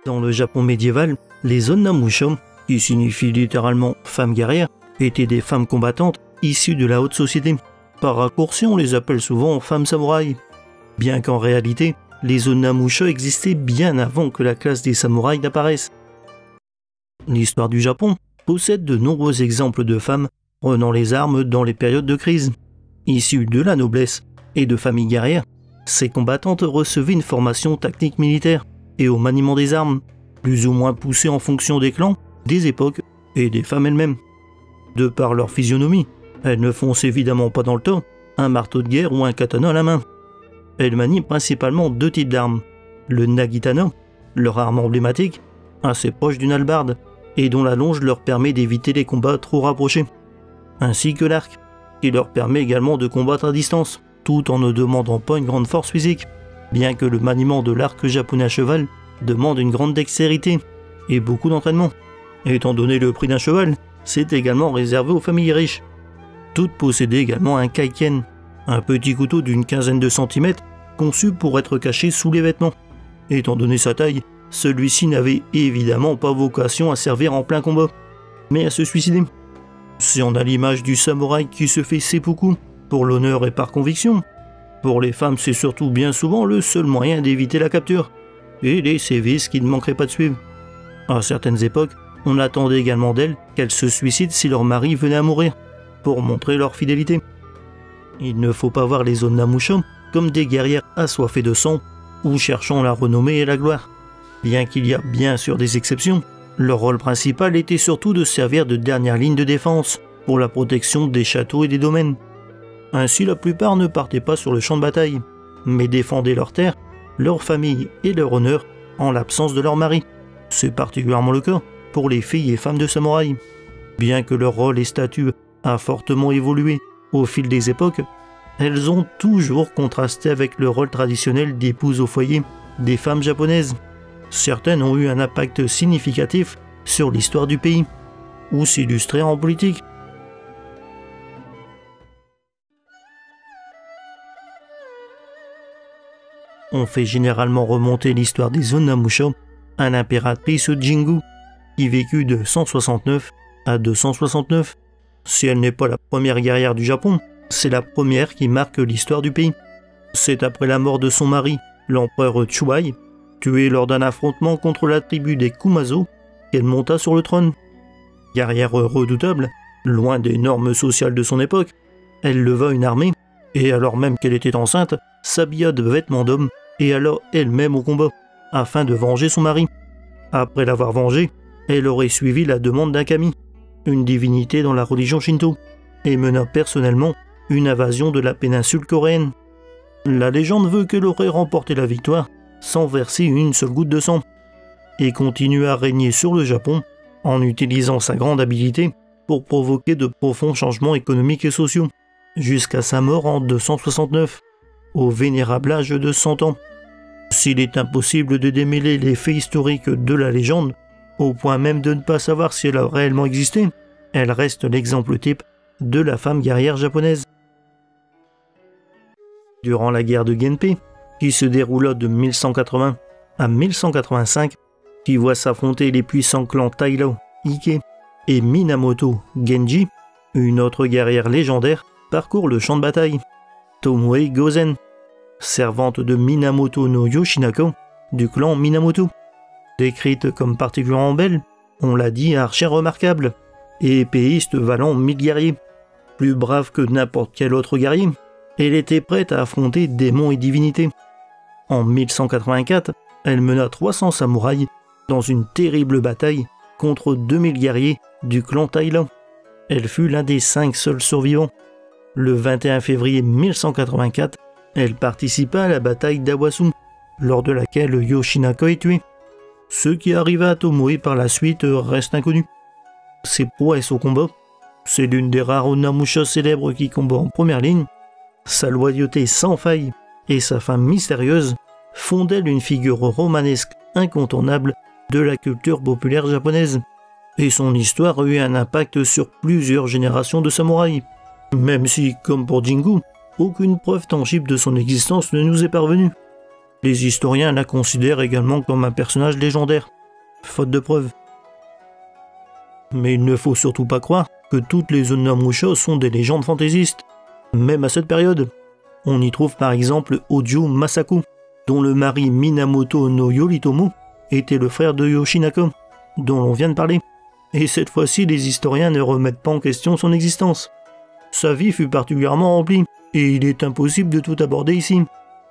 Dans le Japon médiéval, les Onnamusha, qui signifie littéralement femmes guerrières, étaient des femmes combattantes issues de la haute société. Par raccourci, on les appelle souvent femmes samouraïs. Bien qu'en réalité, les Onnamusha existaient bien avant que la classe des samouraïs n'apparaisse. L'histoire du Japon possède de nombreux exemples de femmes prenant les armes dans les périodes de crise. Issues de la noblesse et de familles guerrières, ces combattantes recevaient une formation tactique militaire et au maniement des armes, plus ou moins poussée en fonction des clans, des époques et des femmes elles-mêmes. De par leur physionomie, elles ne foncent évidemment pas dans le tas, un marteau de guerre ou un katana à la main. Elles manient principalement deux types d'armes. Le nagitana, leur arme emblématique, assez proche d'une hallebarde, et dont la longe leur permet d'éviter les combats trop rapprochés. Ainsi que l'arc, qui leur permet également de combattre à distance, tout en ne demandant pas une grande force physique, bien que le maniement de l'arc japonais à cheval demande une grande dextérité et beaucoup d'entraînement. Étant donné le prix d'un cheval, c'est également réservé aux familles riches. Toutes possédaient également un kaiken, un petit couteau d'une quinzaine de centimètres conçu pour être caché sous les vêtements. Étant donné sa taille, celui-ci n'avait évidemment pas vocation à servir en plein combat, mais à se suicider. Si on a l'image du samouraï qui se fait seppuku pour l'honneur et par conviction, pour les femmes c'est surtout bien souvent le seul moyen d'éviter la capture, et les sévices qui ne manqueraient pas de suivre. À certaines époques, on attendait également d'elles qu'elles se suicident si leur mari venait à mourir, pour montrer leur fidélité. Il ne faut pas voir les Onnamusha comme des guerrières assoiffées de sang ou cherchant la renommée et la gloire. Bien qu'il y a bien sûr des exceptions, leur rôle principal était surtout de servir de dernière ligne de défense pour la protection des châteaux et des domaines. Ainsi, la plupart ne partaient pas sur le champ de bataille, mais défendaient leur terre, leur famille et leur honneur en l'absence de leur mari. C'est particulièrement le cas pour les filles et femmes de samouraïs. Bien que leur rôle et statut a fortement évolué au fil des époques, elles ont toujours contrasté avec le rôle traditionnel d'épouse au foyer des femmes japonaises. Certaines ont eu un impact significatif sur l'histoire du pays, ou s'illustrer en politique. On fait généralement remonter l'histoire des Onnamusha à l'impératrice Jingu, qui vécut de 169 à 269. Si elle n'est pas la première guerrière du Japon, c'est la première qui marque l'histoire du pays. C'est après la mort de son mari, l'empereur Chubai, tué lors d'un affrontement contre la tribu des Kumazo, qu'elle monta sur le trône. Guerrière redoutable, loin des normes sociales de son époque, elle leva une armée, et alors même qu'elle était enceinte, s'habilla de vêtements d'homme et alla elle-même au combat, afin de venger son mari. Après l'avoir vengé, elle aurait suivi la demande d'un kami, une divinité dans la religion shinto, et mena personnellement une invasion de la péninsule coréenne. La légende veut qu'elle aurait remporté la victoire sans verser une seule goutte de sang, et continue à régner sur le Japon en utilisant sa grande habileté pour provoquer de profonds changements économiques et sociaux, jusqu'à sa mort en 269, au vénérable âge de 100 ans. S'il est impossible de démêler les faits historiques de la légende, au point même de ne pas savoir si elle a réellement existé, elle reste l'exemple type de la femme guerrière japonaise. Durant la guerre de Genpei, qui se déroula de 1180 à 1185, qui voit s'affronter les puissants clans Taira, Ike et Minamoto Genji, une autre guerrière légendaire parcourt le champ de bataille, Tomoe Gozen, servante de Minamoto no Yoshinako, du clan Minamoto. Décrite comme particulièrement belle, on l'a dit, archère remarquable, et épéiste valant 1000 guerriers. Plus brave que n'importe quel autre guerrier, elle était prête à affronter démons et divinités. En 1184, elle mena 300 samouraïs dans une terrible bataille contre 2000 guerriers du clan Taira. Elle fut l'un des 5 seuls survivants. Le 21 février 1184, elle participa à la bataille d'Awasu, lors de laquelle Yoshinako est tué. Ce qui arriva à Tomoe par la suite reste inconnu. Ses prouesses au combat, c'est l'une des rares Onnamusha célèbres qui combat en première ligne. Sa loyauté sans faille et sa femme mystérieuse font d'elle une figure romanesque incontournable de la culture populaire japonaise. Et son histoire a eu un impact sur plusieurs générations de samouraïs. Même si, comme pour Jingu, aucune preuve tangible de son existence ne nous est parvenue. Les historiens la considèrent également comme un personnage légendaire, faute de preuves. Mais il ne faut surtout pas croire que toutes les Onamusha sont des légendes fantaisistes, même à cette période. On y trouve par exemple Hojo Masako, dont le mari Minamoto no Yoritomo était le frère de Yoshinaka, dont l'on vient de parler. Et cette fois-ci, les historiens ne remettent pas en question son existence. Sa vie fut particulièrement remplie, et il est impossible de tout aborder ici.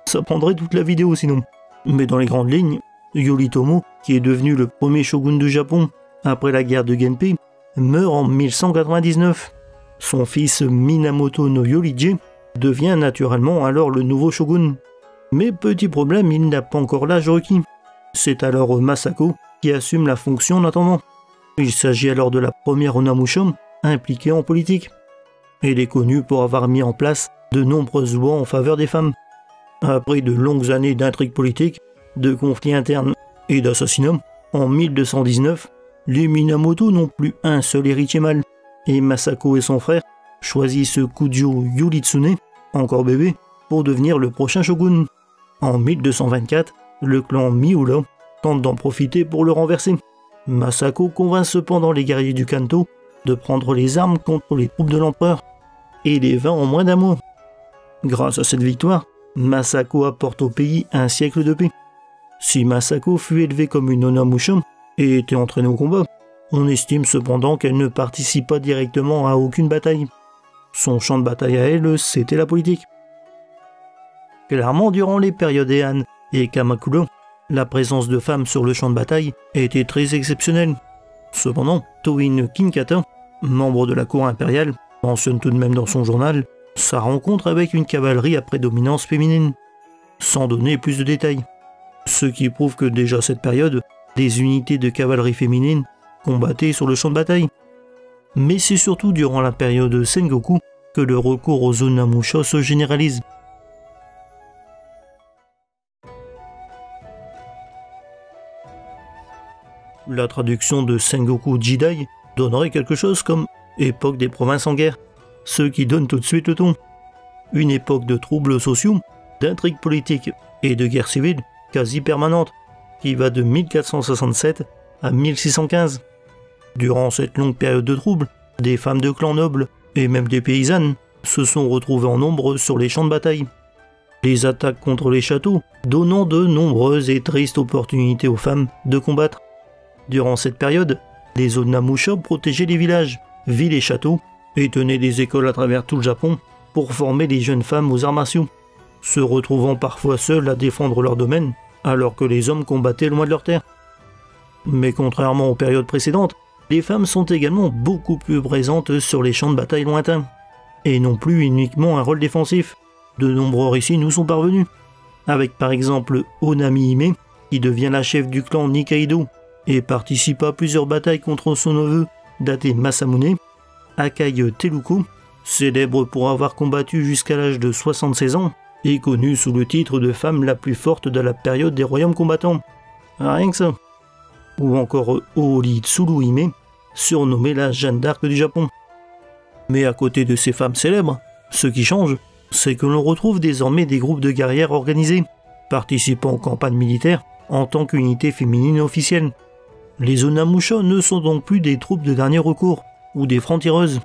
Ça prendrait toute la vidéo sinon. Mais dans les grandes lignes, Yoritomo, qui est devenu le premier shogun du Japon après la guerre de Genpei, meurt en 1199. Son fils Minamoto no Yorije devient naturellement alors le nouveau shogun. Mais petit problème, il n'a pas encore l'âge requis. C'est alors Masako qui assume la fonction en attendant. Il s'agit alors de la première Onamusha impliquée en politique. Elle est connue pour avoir mis en place de nombreuses lois en faveur des femmes. Après de longues années d'intrigues politiques, de conflits internes et d'assassinats, en 1219, les Minamoto n'ont plus un seul héritier mâle, et Masako et son frère choisissent Kujo Yoritsune, encore bébé, pour devenir le prochain shogun. En 1224, le clan Miura tente d'en profiter pour le renverser. Masako convainc cependant les guerriers du Kanto de prendre les armes contre les troupes de l'empereur, et les vainc en moins d'un mois. Grâce à cette victoire, Masako apporte au pays un siècle de paix. Si Masako fut élevée comme une Onamusha et était entraînée au combat, on estime cependant qu'elle ne participa directement à aucune bataille. Son champ de bataille à elle, c'était la politique. Clairement, durant les périodes Heian et Kamakura, la présence de femmes sur le champ de bataille était très exceptionnelle. Cependant, Toin Kinkata, membre de la cour impériale, mentionne tout de même dans son journal sa rencontre avec une cavalerie à prédominance féminine, sans donner plus de détails. Ce qui prouve que déjà à cette période, des unités de cavalerie féminine combattaient sur le champ de bataille. Mais c'est surtout durant la période Sengoku que le recours aux Onamusha se généralise. La traduction de Sengoku Jidai donnerait quelque chose comme « époque des provinces en guerre », ce qui donne tout de suite le ton. Une époque de troubles sociaux, d'intrigues politiques et de guerres civiles quasi permanentes, qui va de 1467 à 1615. Durant cette longue période de troubles, des femmes de clans nobles et même des paysannes se sont retrouvées en nombre sur les champs de bataille. Les attaques contre les châteaux donnant de nombreuses et tristes opportunités aux femmes de combattre. Durant cette période, les Onamusha protégeaient les villages, villes et châteaux et tenaient des écoles à travers tout le Japon pour former les jeunes femmes aux arts martiaux, se retrouvant parfois seules à défendre leur domaine alors que les hommes combattaient loin de leur terre. Mais contrairement aux périodes précédentes, les femmes sont également beaucoup plus présentes sur les champs de bataille lointains, et non plus uniquement un rôle défensif. De nombreux récits nous sont parvenus, avec par exemple Onami Hime, qui devient la chef du clan Nikkaido, et participa à plusieurs batailles contre son neveu Date Masamune, Akai Teruko, célèbre pour avoir combattu jusqu'à l'âge de 76 ans, et connue sous le titre de femme la plus forte de la période des royaumes combattants. Rien que ça. Ou encore Oori Tsuru Hime, surnommée la Jeanne d'Arc du Japon. Mais à côté de ces femmes célèbres, ce qui change, c'est que l'on retrouve désormais des groupes de guerrières organisés, participant aux campagnes militaires en tant qu'unité féminine officielle. Les Onamusha ne sont donc plus des troupes de dernier recours, ou des francs-tireuses.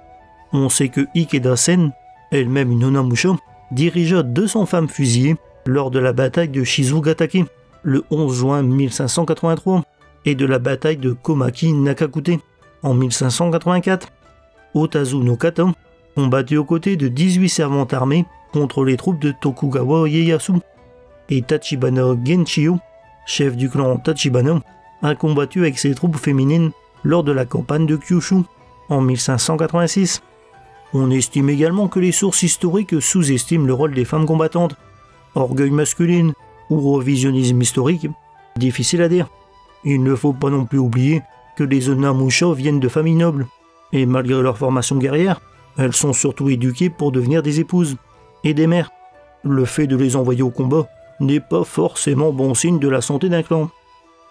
On sait que Ikeda Sen, elle-même une Onamusha, dirigea 200 femmes fusillées lors de la bataille de Shizugatake, le 11 juin 1583, et de la bataille de Komaki Nakakute, en 1584. Otazu no Kata combattit aux côtés de 18 servantes armées contre les troupes de Tokugawa Ieyasu, et Tachibana Genchiyo, chef du clan Tachibana, a combattu avec ses troupes féminines lors de la campagne de Kyushu, en 1586. On estime également que les sources historiques sous-estiment le rôle des femmes combattantes. Orgueil masculine ou revisionnisme historique, difficile à dire. Il ne faut pas non plus oublier que les Onamusha viennent de familles nobles, et malgré leur formation guerrière, elles sont surtout éduquées pour devenir des épouses et des mères. Le fait de les envoyer au combat n'est pas forcément bon signe de la santé d'un clan.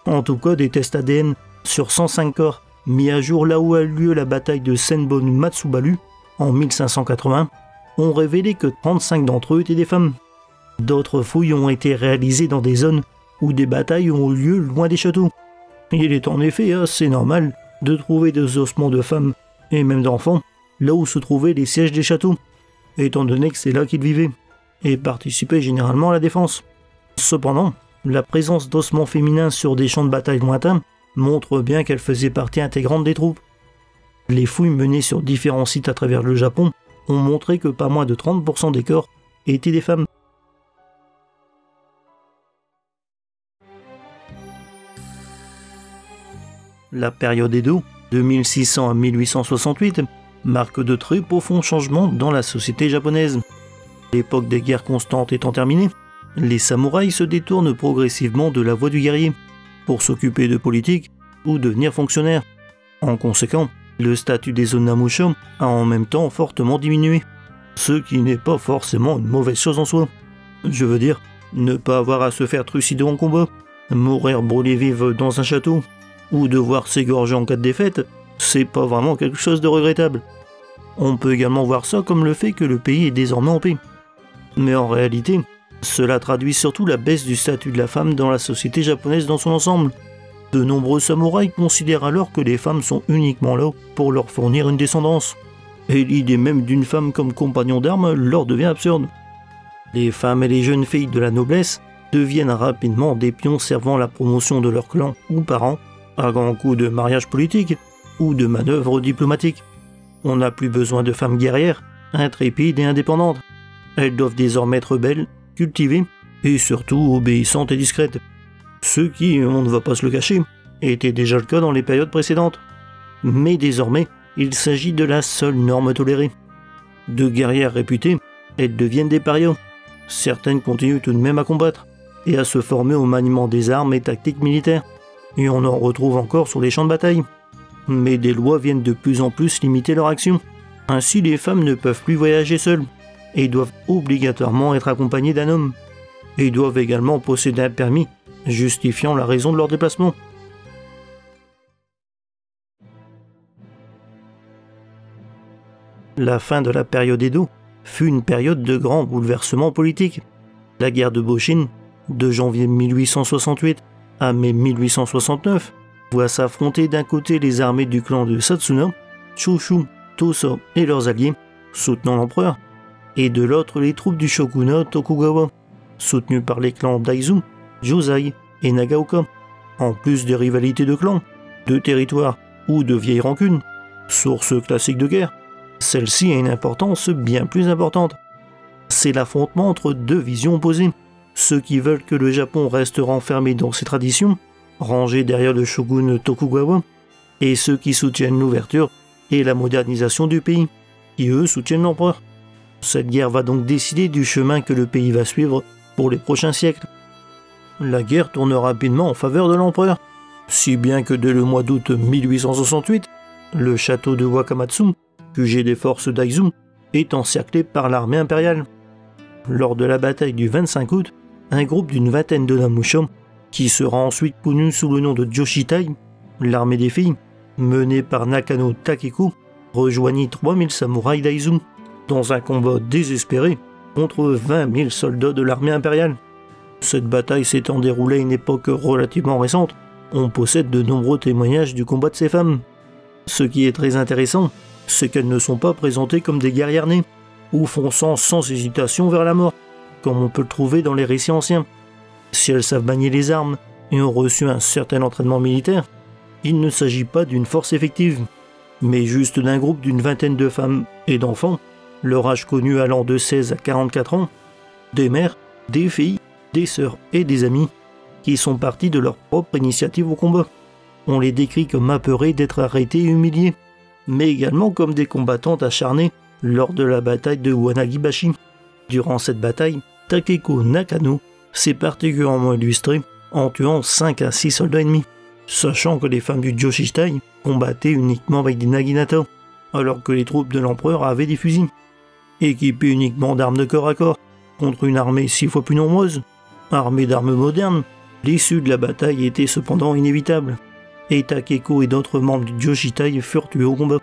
En tout cas, des tests ADN sur 105 corps mis à jour là où a eu lieu la bataille de Senbon Matsubaru en 1580 ont révélé que 35 d'entre eux étaient des femmes. D'autres fouilles ont été réalisées dans des zones où des batailles ont eu lieu loin des châteaux. Il est en effet assez normal de trouver des ossements de femmes et même d'enfants là où se trouvaient les sièges des châteaux, étant donné que c'est là qu'ils vivaient, et participaient généralement à la défense. Cependant, la présence d'ossements féminins sur des champs de bataille lointains montre bien qu'elles faisaient partie intégrante des troupes. Les fouilles menées sur différents sites à travers le Japon ont montré que pas moins de 30% des corps étaient des femmes. La période Edo, de 1600 à 1868, marque de très profonds changements dans la société japonaise. L'époque des guerres constantes étant terminée, les samouraïs se détournent progressivement de la voie du guerrier pour s'occuper de politique ou devenir fonctionnaires. En conséquent, le statut des onamusha a en même temps fortement diminué, ce qui n'est pas forcément une mauvaise chose en soi. Je veux dire, ne pas avoir à se faire trucider en combat, mourir brûlé vive dans un château, ou devoir s'égorger en cas de défaite, c'est pas vraiment quelque chose de regrettable. On peut également voir ça comme le fait que le pays est désormais en paix. Mais en réalité, cela traduit surtout la baisse du statut de la femme dans la société japonaise dans son ensemble. De nombreux samouraïs considèrent alors que les femmes sont uniquement là pour leur fournir une descendance. Et l'idée même d'une femme comme compagnon d'armes leur devient absurde. Les femmes et les jeunes filles de la noblesse deviennent rapidement des pions servant la promotion de leur clan ou parents, à grands coups de mariage politique ou de manœuvres diplomatiques. On n'a plus besoin de femmes guerrières, intrépides et indépendantes. Elles doivent désormais être belles, cultivées et surtout obéissantes et discrètes. Ce qui, on ne va pas se le cacher, était déjà le cas dans les périodes précédentes. Mais désormais, il s'agit de la seule norme tolérée. De guerrières réputées, elles deviennent des parias. Certaines continuent tout de même à combattre et à se former au maniement des armes et tactiques militaires. Et on en retrouve encore sur les champs de bataille. Mais des lois viennent de plus en plus limiter leur action. Ainsi, les femmes ne peuvent plus voyager seules et doivent obligatoirement être accompagnées d'un homme. Et doivent également posséder un permis, justifiant la raison de leur déplacement. La fin de la période Edo fut une période de grands bouleversements politiques. La guerre de Boshin, de janvier 1868 à mai 1869, voit s'affronter d'un côté les armées du clan de Satsuna, Choshu, Tosa et leurs alliés, soutenant l'empereur, et de l'autre les troupes du shogunat Tokugawa, soutenues par les clans Daizu, Josei et Nagaoka, en plus des rivalités de clans, de territoires ou de vieilles rancunes, source classique de guerre. Celle-ci a une importance bien plus importante. C'est l'affrontement entre deux visions opposées, ceux qui veulent que le Japon reste renfermé dans ses traditions, rangé derrière le shogun Tokugawa, et ceux qui soutiennent l'ouverture et la modernisation du pays, qui eux soutiennent l'empereur. Cette guerre va donc décider du chemin que le pays va suivre pour les prochains siècles. La guerre tourne rapidement en faveur de l'empereur, si bien que dès le mois d'août 1868, le château de Wakamatsu, QG des forces Daizu, est encerclé par l'armée impériale. Lors de la bataille du 25 août, un groupe d'une vingtaine de Namusha, qui sera ensuite connu sous le nom de Joshitai, l'armée des filles, menée par Nakano Takeko, rejoignit 3000 samouraïs Daizu, dans un combat désespéré contre 20 000 soldats de l'armée impériale. Cette bataille s'étant déroulée à une époque relativement récente, on possède de nombreux témoignages du combat de ces femmes. Ce qui est très intéressant, c'est qu'elles ne sont pas présentées comme des guerrières nées, ou fonçant sans hésitation vers la mort, comme on peut le trouver dans les récits anciens. Si elles savent manier les armes et ont reçu un certain entraînement militaire, il ne s'agit pas d'une force effective, mais juste d'un groupe d'une vingtaine de femmes et d'enfants, leur âge connu allant de 16 à 44 ans, des mères, des filles, des sœurs et des amis, qui sont partis de leur propre initiative au combat. On les décrit comme apeurés d'être arrêtés et humiliés, mais également comme des combattantes acharnées lors de la bataille de Wanagibashi. Durant cette bataille, Takeko Nakano s'est particulièrement illustré en tuant 5 à 6 soldats ennemis, sachant que les femmes du Joshitai combattaient uniquement avec des naginata, alors que les troupes de l'empereur avaient des fusils. Équipées uniquement d'armes de corps à corps, contre une armée 6 fois plus nombreuse, armée d'armes modernes, l'issue de la bataille était cependant inévitable, et Takeko et d'autres membres du Joshitai furent tués au combat.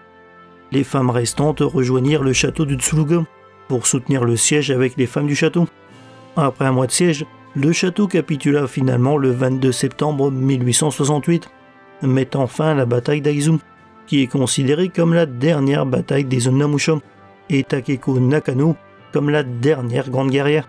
Les femmes restantes rejoignirent le château de Tsuruga pour soutenir le siège avec les femmes du château. Après un mois de siège, le château capitula finalement le 22 septembre 1868, mettant fin à la bataille d'Aizu, qui est considérée comme la dernière bataille des Onamusha, et Takeko Nakano comme la dernière grande guerrière.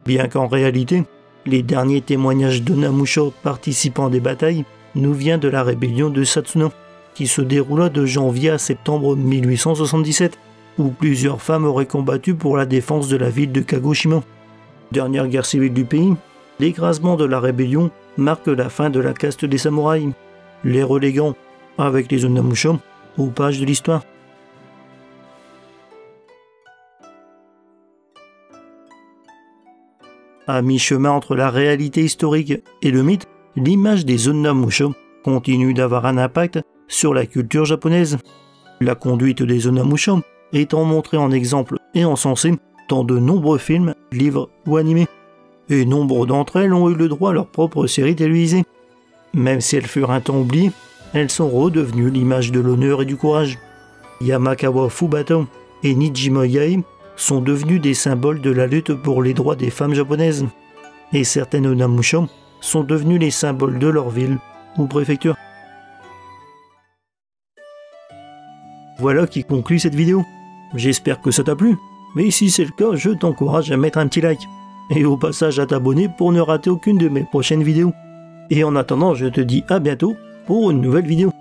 Bien qu'en réalité, les derniers témoignages d'Onamusha participant à des batailles nous viennent de la rébellion de Satsuno, qui se déroula de janvier à septembre 1877, où plusieurs femmes auraient combattu pour la défense de la ville de Kagoshima. Dernière guerre civile du pays, l'écrasement de la rébellion marque la fin de la caste des samouraïs, les reléguant, avec les Onamusha, aux pages de l'histoire. À mi-chemin entre la réalité historique et le mythe, l'image des Onamusha continue d'avoir un impact sur la culture japonaise. La conduite des Onamusha étant montrée en exemple et encensée dans de nombreux films, livres ou animés. Et nombre d'entre elles ont eu le droit à leur propre série télévisée. Même si elles furent un temps oubliées, elles sont redevenues l'image de l'honneur et du courage. Yamakawa Fubato et Nijima Yae sont devenus des symboles de la lutte pour les droits des femmes japonaises. Et certaines Onamusha sont devenus les symboles de leur ville ou préfecture. Voilà qui conclut cette vidéo. J'espère que ça t'a plu, mais si c'est le cas, je t'encourage à mettre un petit like. Et au passage à t'abonner pour ne rater aucune de mes prochaines vidéos. Et en attendant, je te dis à bientôt pour une nouvelle vidéo.